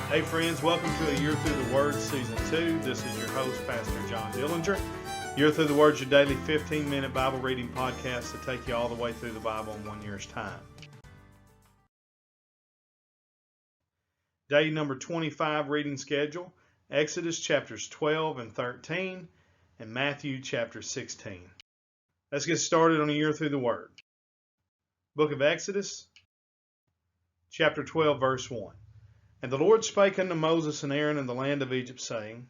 Hey friends, welcome to A Year Through the Word Season 2. This is your host, Pastor John Dillinger. Year Through the Word is your daily 15-minute Bible reading podcast to take you all the way through the Bible in 1 year's time. Day number 25 reading schedule, Exodus chapters 12 and 13 and Matthew chapter 16. Let's get started on A Year Through the Word. Book of Exodus, chapter 12, verse 1. And the Lord spake unto Moses and Aaron in the land of Egypt, saying,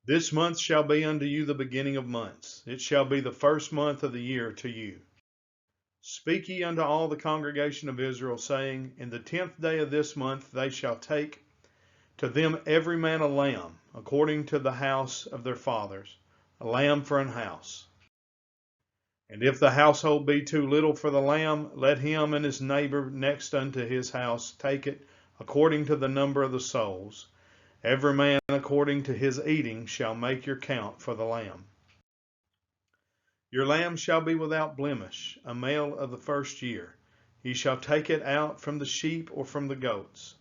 This month shall be unto you the beginning of months. It shall be the first month of the year to you. Speak ye unto all the congregation of Israel, saying, In the 10th day of this month they shall take to them every man a lamb, according to the house of their fathers, a lamb for an house. And if the household be too little for the lamb, let him and his neighbor next unto his house take it according to the number of the souls. Every man according to his eating shall make your count for the lamb. Your lamb shall be without blemish, a male of the first year. Ye shall take it out from the sheep or from the goats.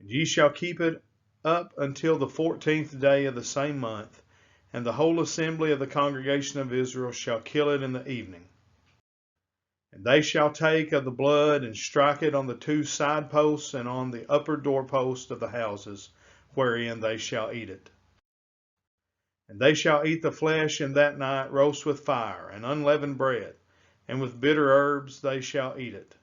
And ye shall keep it up until the 14th day of the same month, and the whole assembly of the congregation of Israel shall kill it in the evening. And they shall take of the blood and strike it on the two side posts and on the upper doorpost of the houses, wherein they shall eat it. And they shall eat the flesh in that night, roast with fire, and unleavened bread, and with bitter herbs they shall eat it.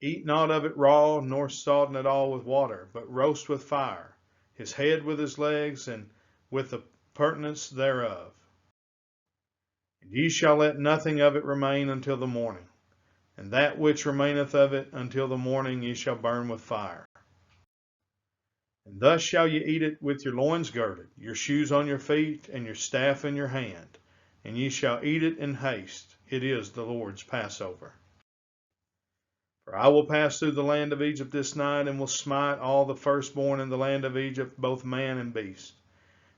Eat not of it raw, nor sodden it all with water, but roast with fire, his head with his legs, and with the purtenance thereof. And ye shall let nothing of it remain until the morning, and that which remaineth of it until the morning ye shall burn with fire. And thus shall ye eat it with your loins girded, your shoes on your feet, and your staff in your hand, and ye shall eat it in haste. It is the Lord's Passover. For I will pass through the land of Egypt this night, and will smite all the firstborn in the land of Egypt, both man and beast.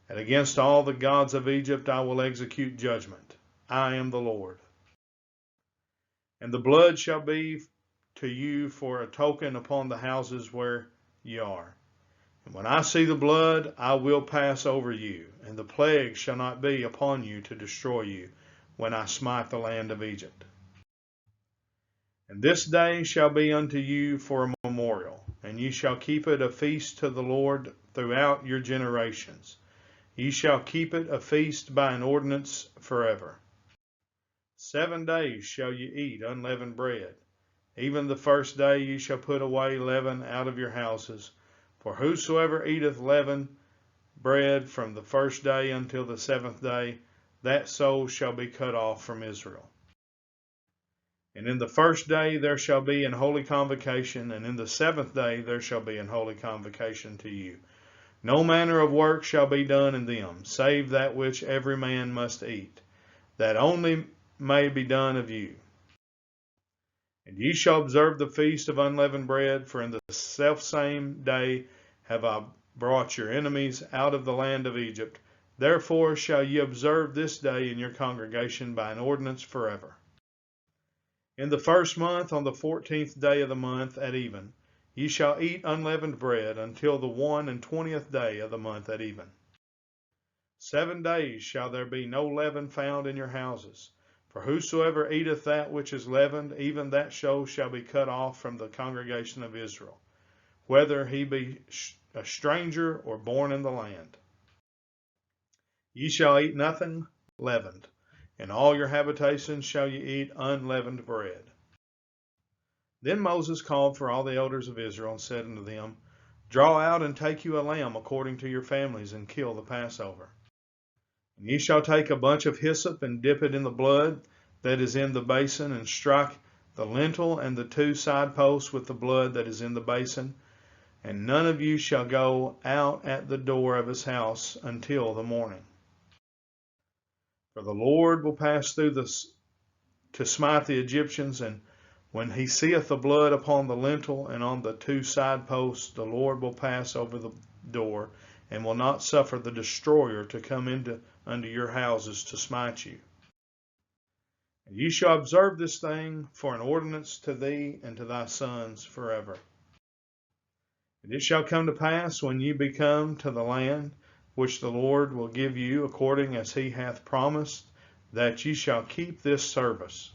And against all the gods of Egypt I will execute judgment. I am the Lord. And the blood shall be to you for a token upon the houses where ye are. And when I see the blood, I will pass over you, and the plague shall not be upon you to destroy you, when I smite the land of Egypt. And this day shall be unto you for a memorial, and ye shall keep it a feast to the Lord throughout your generations. Ye shall keep it a feast by an ordinance forever. 7 days shall ye eat unleavened bread. Even the first day ye shall put away leaven out of your houses. For whosoever eateth leavened bread from the first day until the 7th day, that soul shall be cut off from Israel. And in the first day there shall be an holy convocation, and in the 7th day there shall be an holy convocation to you. No manner of work shall be done in them, save that which every man must eat, that only may be done of you. And ye shall observe the feast of unleavened bread, for in the selfsame day have I brought your enemies out of the land of Egypt. Therefore shall ye observe this day in your congregation by an ordinance forever. In the first month, on the 14th day of the month at even, ye shall eat unleavened bread until the 21st day of the month at even. 7 days shall there be no leaven found in your houses. For whosoever eateth that which is leavened, even that soul shall be cut off from the congregation of Israel, whether he be a stranger or born in the land. Ye shall eat nothing leavened. In all your habitations shall ye eat unleavened bread. Then Moses called for all the elders of Israel and said unto them, Draw out and take you a lamb according to your families, and kill the Passover. And ye shall take a bunch of hyssop and dip it in the blood that is in the basin, and strike the lintel and the two side posts with the blood that is in the basin. And none of you shall go out at the door of his house until the morning. For the Lord will pass through to smite the Egyptians, and when he seeth the blood upon the lintel and on the two side posts, the Lord will pass over the door, and will not suffer the destroyer to come unto your houses to smite you. And ye shall observe this thing for an ordinance to thee and to thy sons forever. And it shall come to pass when ye be come to the land which the Lord will give you according as he hath promised, that ye shall keep this service.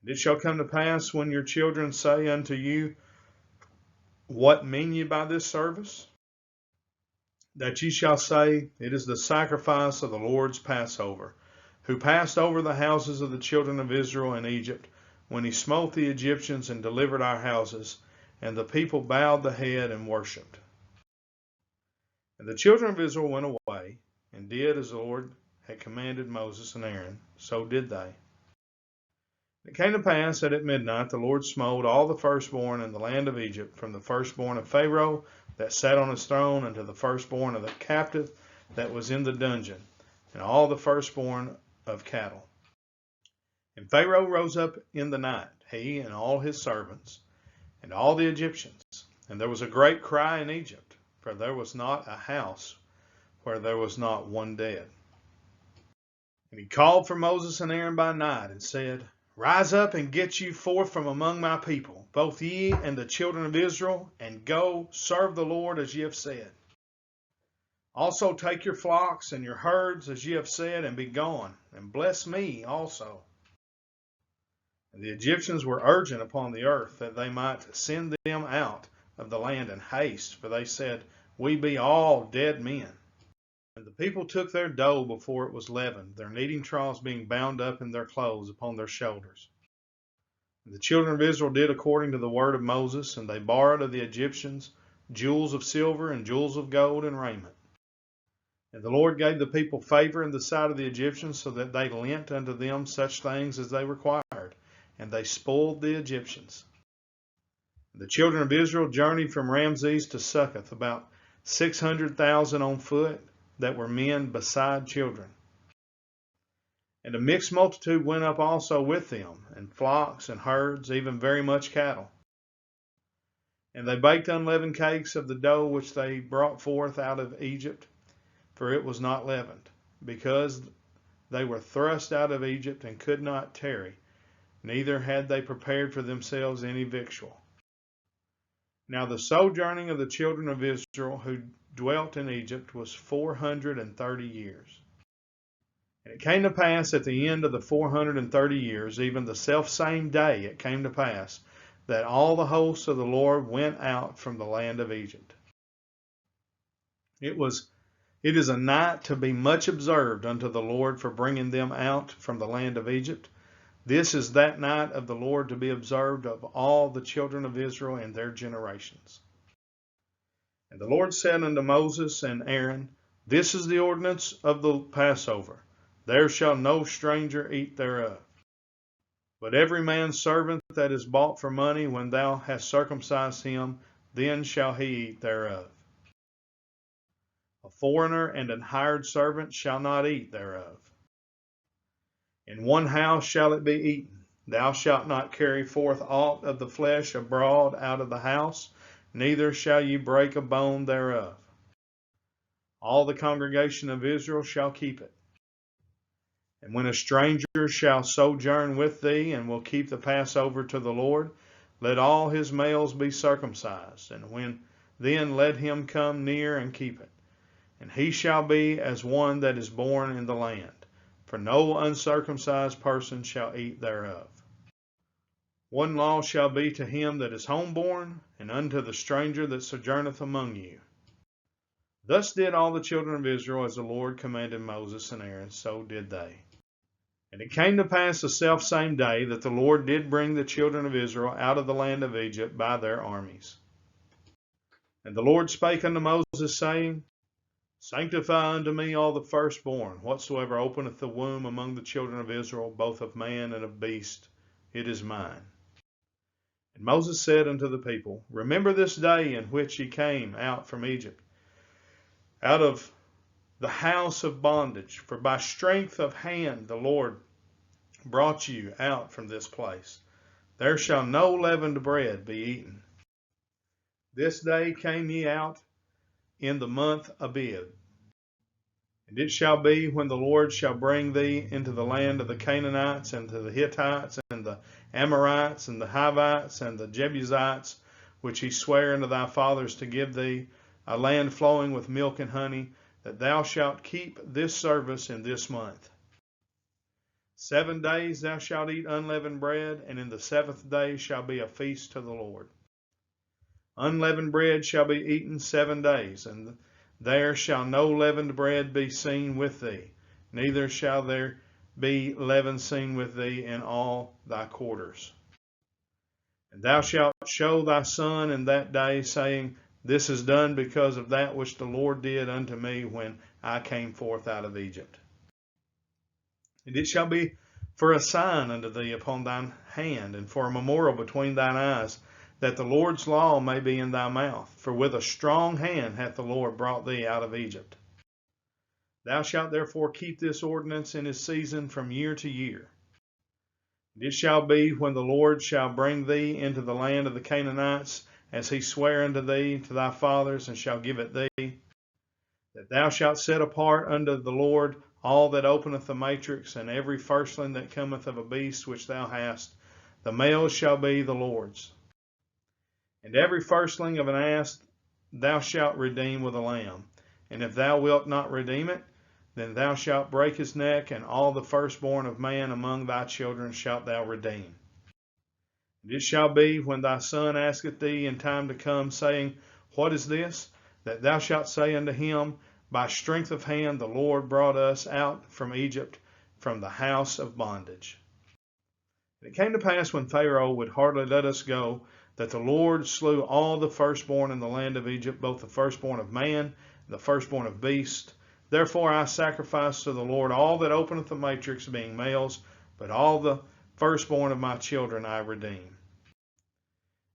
And it shall come to pass when your children say unto you, What mean ye by this service? That ye shall say, It is the sacrifice of the Lord's Passover, who passed over the houses of the children of Israel in Egypt, when he smote the Egyptians and delivered our houses, and the people bowed the head and worshipped. And the children of Israel went away, and did as the Lord had commanded Moses and Aaron, so did they. It came to pass that at midnight the Lord smote all the firstborn in the land of Egypt, from the firstborn of Pharaoh that sat on his throne, unto the firstborn of the captive that was in the dungeon, and all the firstborn of cattle. And Pharaoh rose up in the night, he and all his servants, and all the Egyptians. And there was a great cry in Egypt, for there was not a house where there was not one dead. And he called for Moses and Aaron by night, and said, Rise up and get you forth from among my people, both ye and the children of Israel, and go serve the Lord as ye have said. Also take your flocks and your herds as ye have said, and be gone, and bless me also. And the Egyptians were urgent upon the earth that they might send them out of the land in haste, for they said, We be all dead men. And the people took their dough before it was leavened, their kneading troughs being bound up in their clothes upon their shoulders. And the children of Israel did according to the word of Moses, and they borrowed of the Egyptians jewels of silver and jewels of gold and raiment. And the Lord gave the people favor in the sight of the Egyptians, so that they lent unto them such things as they required, and they spoiled the Egyptians. The children of Israel journeyed from Ramses to Succoth, about 600,000 on foot, that were men beside children. And a mixed multitude went up also with them, and flocks and herds, even very much cattle. And they baked unleavened cakes of the dough which they brought forth out of Egypt, for it was not leavened, because they were thrust out of Egypt and could not tarry, neither had they prepared for themselves any victual. Now the sojourning of the children of Israel who dwelt in Egypt was 430 years. And it came to pass at the end of the 430 years, even the selfsame day it came to pass, that all the hosts of the Lord went out from the land of Egypt. It is a night to be much observed unto the Lord for bringing them out from the land of Egypt. This is that night of the Lord to be observed of all the children of Israel in their generations. And the Lord said unto Moses and Aaron, This is the ordinance of the Passover. There shall no stranger eat thereof. But every man's servant that is bought for money, when thou hast circumcised him, then shall he eat thereof. A foreigner and an hired servant shall not eat thereof. In one house shall it be eaten. Thou shalt not carry forth aught of the flesh abroad out of the house, neither shall ye break a bone thereof. All the congregation of Israel shall keep it. And when a stranger shall sojourn with thee, and will keep the Passover to the Lord, let all his males be circumcised, and then let him come near and keep it. And he shall be as one that is born in the land, for no uncircumcised person shall eat thereof. One law shall be to him that is homeborn, and unto the stranger that sojourneth among you. Thus did all the children of Israel as the Lord commanded Moses and Aaron, so did they. And it came to pass the selfsame day that the Lord did bring the children of Israel out of the land of Egypt by their armies. And the Lord spake unto Moses, saying, Sanctify unto me all the firstborn, whatsoever openeth the womb among the children of Israel, both of man and of beast, it is mine. And Moses said unto the people, Remember this day in which ye came out from Egypt, out of the house of bondage, for by strength of hand the Lord brought you out from this place. There shall no leavened bread be eaten. This day came ye out in the month Abib. And it shall be, when the Lord shall bring thee into the land of the Canaanites, and to the Hittites, and the Amorites, and the Hivites, and the Jebusites, which he sware unto thy fathers to give thee, a land flowing with milk and honey, that thou shalt keep this service in this month. 7 days thou shalt eat unleavened bread, and in the 7th day shall be a feast to the Lord. Unleavened bread shall be eaten 7 days, and there shall no leavened bread be seen with thee, neither shall there be leaven seen with thee in all thy quarters. And thou shalt show thy son in that day, saying, This is done because of that which the Lord did unto me when I came forth out of Egypt. And it shall be for a sign unto thee upon thine hand, and for a memorial between thine eyes, that the Lord's law may be in thy mouth. For with a strong hand hath the Lord brought thee out of Egypt. Thou shalt therefore keep this ordinance in his season from year to year. And it shall be when the Lord shall bring thee into the land of the Canaanites, as he sware unto thee to thy fathers, and shall give it thee, that thou shalt set apart unto the Lord all that openeth the matrix, and every firstling that cometh of a beast which thou hast, the males shall be the Lord's. And every firstling of an ass thou shalt redeem with a lamb. And if thou wilt not redeem it, then thou shalt break his neck, and all the firstborn of man among thy children shalt thou redeem. And it shall be, when thy son asketh thee in time to come, saying, What is this? That thou shalt say unto him, By strength of hand the Lord brought us out from Egypt, from the house of bondage. And it came to pass, when Pharaoh would hardly let us go, that the Lord slew all the firstborn in the land of Egypt, both the firstborn of man and the firstborn of beast. Therefore I sacrifice to the Lord all that openeth the matrix, being males, but all the firstborn of my children I redeem.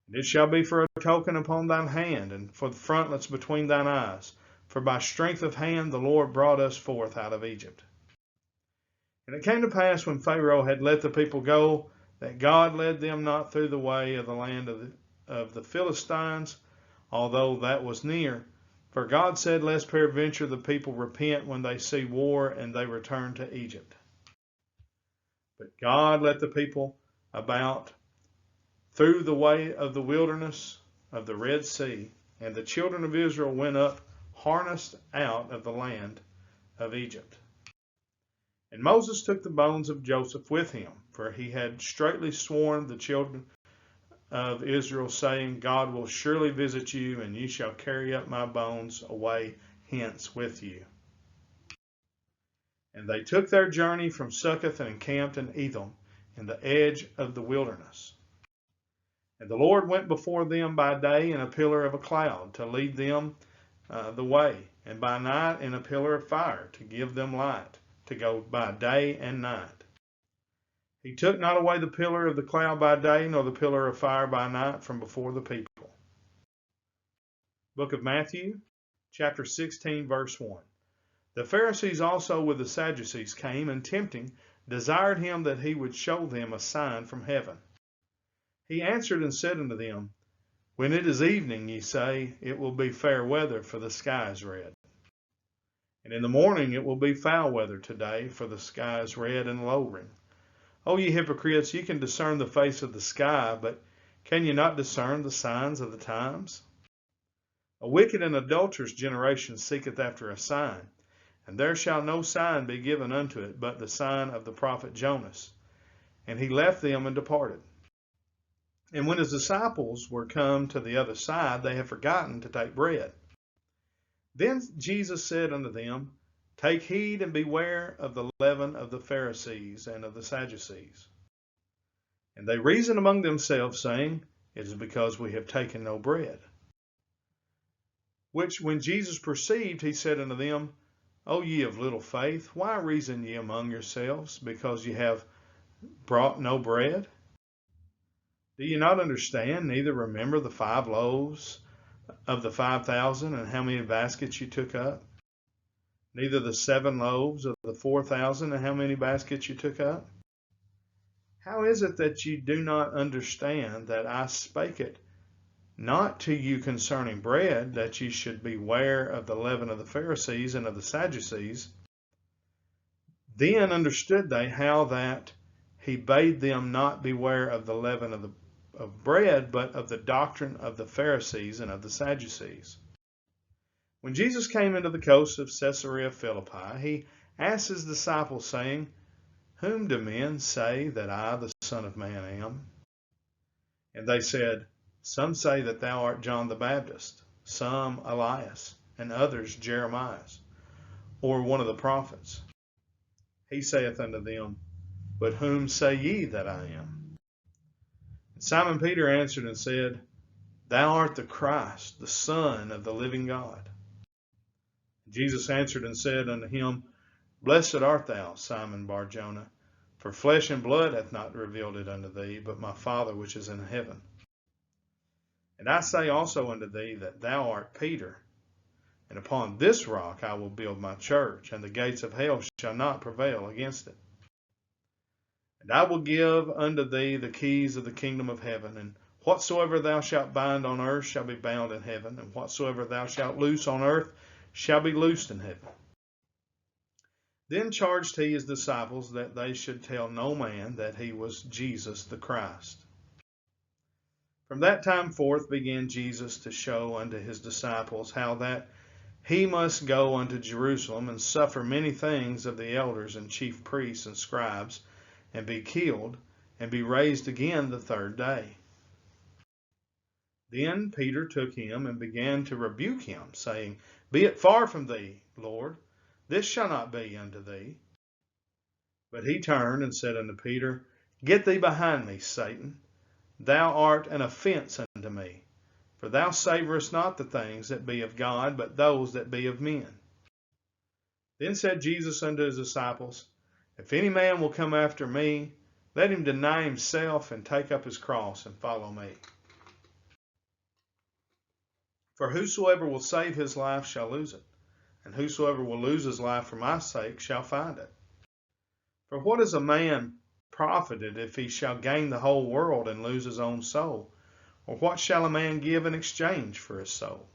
And it shall be for a token upon thine hand, and for the frontlets between thine eyes. For by strength of hand the Lord brought us forth out of Egypt. And it came to pass, when Pharaoh had let the people go, that God led them not through the way of the land of the Philistines, although that was near. For God said, Lest peradventure the people repent when they see war, and they return to Egypt. But God led the people about through the way of the wilderness of the Red Sea, and the children of Israel went up harnessed out of the land of Egypt. And Moses took the bones of Joseph with him, for he had straitly sworn the children of Israel, saying, God will surely visit you, and ye shall carry up my bones away hence with you. And they took their journey from Succoth and encamped in Etham, in the edge of the wilderness. And the Lord went before them by day in a pillar of a cloud, to lead them the way, and by night in a pillar of fire, to give them light, to go by day and night. He took not away the pillar of the cloud by day, nor the pillar of fire by night from before the people. Book of Matthew, chapter 16, verse 1. The Pharisees also with the Sadducees came, and tempting, desired him that he would show them a sign from heaven. He answered and said unto them, When it is evening, ye say, It will be fair weather, for the sky is red. And in the morning it will be foul weather today, for the sky is red and lowering. O ye hypocrites, ye can discern the face of the sky, but can ye not discern the signs of the times? A wicked and adulterous generation seeketh after a sign, and there shall no sign be given unto it, but the sign of the prophet Jonas. And he left them and departed. And when his disciples were come to the other side, they had forgotten to take bread. Then Jesus said unto them, Take heed and beware of the leaven of the Pharisees and of the Sadducees. And they reasoned among themselves, saying, It is because we have taken no bread. Which when Jesus perceived, he said unto them, O ye of little faith, why reason ye among yourselves, because ye have brought no bread? Do ye not understand, neither remember the 5 loaves of the 5,000, and how many baskets you took up? Neither the 7 loaves of the 4,000, and how many baskets you took up? How is it that ye do not understand that I spake it not to you concerning bread, that ye should beware of the leaven of the Pharisees and of the Sadducees? Then understood they how that he bade them not beware of the leaven of bread, but of the doctrine of the Pharisees and of the Sadducees. When Jesus came into the coast of Caesarea Philippi, he asked his disciples, saying, Whom do men say that I, the Son of Man, am? And they said, Some say that thou art John the Baptist, some Elias, and others Jeremiah, or one of the prophets. He saith unto them, But whom say ye that I am? And Simon Peter answered and said, Thou art the Christ, the Son of the living God. Jesus answered and said unto him, Blessed art thou, Simon Bar-Jonah, for flesh and blood hath not revealed it unto thee, but my Father which is in heaven. And I say also unto thee that thou art Peter, and upon this rock I will build my church, and the gates of hell shall not prevail against it. And I will give unto thee the keys of the kingdom of heaven, and whatsoever thou shalt bind on earth shall be bound in heaven, and whatsoever thou shalt loose on earth shall be loosed in heaven. Then charged he his disciples that they should tell no man that he was Jesus the Christ. From that time forth began Jesus to show unto his disciples how that he must go unto Jerusalem and suffer many things of the elders and chief priests and scribes, and be killed, and be raised again the third day. Then Peter took him and began to rebuke him, saying, Be it far from thee, Lord, this shall not be unto thee. But he turned and said unto Peter, Get thee behind me, Satan. Thou art an offense unto me, for thou savorest not the things that be of God, but those that be of men. Then said Jesus unto his disciples, If any man will come after me, let him deny himself and take up his cross and follow me. For whosoever will save his life shall lose it, and whosoever will lose his life for my sake shall find it. For what is a man profited if he shall gain the whole world and lose his own soul? Or what shall a man give in exchange for his soul?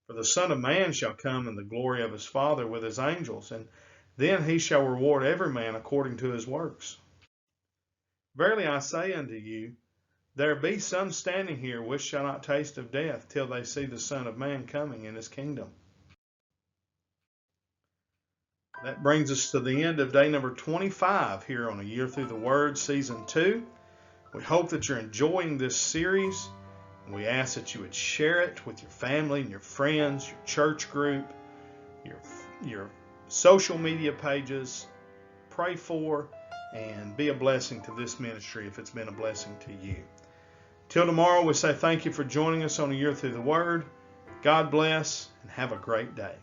For the Son of Man shall come in the glory of his Father with his angels, and then he shall reward every man according to his works. Verily I say unto you, there be some standing here which shall not taste of death till they see the Son of Man coming in his kingdom. That brings us to the end of day number 25 here on A Year Through the Word, Season 2. We hope that you're enjoying this series, and we ask that you would share it with your family and your friends, your church group, your social media pages. Pray for and be a blessing to this ministry if it's been a blessing to you. Till tomorrow, we say thank you for joining us on A Year Through the Word. God bless, and have a great day.